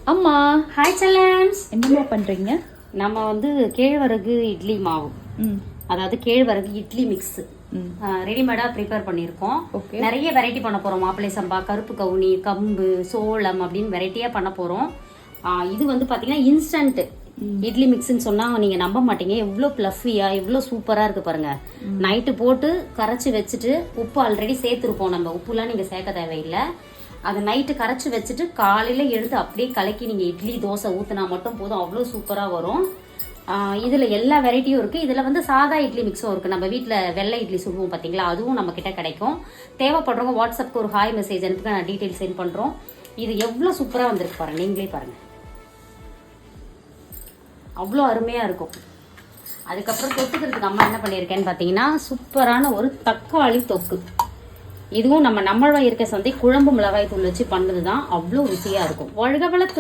அம்மா, ஹாய் செல்லம்ஸ். என்னம்மா பண்றீங்க? நம்ம வந்து கேழ்வரகு இட்லி மாவு, அதாவது கேழ்வரகு இட்லி மிக்ஸ் ரெடிமேடா ப்ரிப்பேர் பண்ணியிருக்கோம். நிறைய வெரைட்டி பண்ண போறோம். மாப்பிள்ளை சம்பா, கருப்பு கவுனி, கம்பு, சோளம் அப்படின்னு வெரைட்டியா பண்ண போறோம். இது வந்து பாத்தீங்கன்னா இன்ஸ்டன்ட் இட்லி மிக்ஸ்ன்னு சொன்னா நீங்க நம்ப மாட்டீங்க. எவ்வளவு பிளஃபியா, எவ்வளவு சூப்பரா இருக்கு பாருங்க. நைட்டு போட்டு கரைச்சி வச்சுட்டு, உப்பு ஆல்ரெடி சேர்த்துருப்போம். நம்ம உப்புலாம் நீங்க சேர்க்க தேவையில்லை. அதை நைட்டு கரைச்சி வச்சுட்டு காலையில எடுத்து அப்படியே கலக்கி நீங்க இட்லி தோசை ஊத்துனா மட்டும் போதும். அவ்வளோ சூப்பரா வரும். இதுல எல்லா வெரைட்டியும் இருக்கு. இதுல வந்து சாதா இட்லி மிக்ஸும் இருக்கு. நம்ம வீட்டுல வெள்ளை இட்லி சுடுவோம் பாத்தீங்களா, அதுவும் நம்ம கிட்ட கிடைக்கும். தேவைப்படுறவங்க வாட்ஸ்அப்க்கு ஒரு ஹாய் மெசேஜ் அனுப்புங்க, நான் டீட்டெயில் சென்ட் பண்றோம். இது எவ்வளவு சூப்பரா வந்திருக்கு பாருங்க, நீங்களே பாருங்க. அவ்வளோ அருமையா இருக்கும். அதுக்கப்புறம் தொட்டுக்கிறதுக்கு அம்மா என்ன பண்ணியிருக்கேன்னு பாத்தீங்கன்னா, சூப்பரான ஒரு தக்காளி தொக்கு. இதுவும் நம்ம நம்மளவா இருக்க சந்தை குழம்பு மிளகாய் தூள் வச்சு பண்ணதுதான். அவ்வளோ ருசியா இருக்கும். வாழ்க வளர்த்து.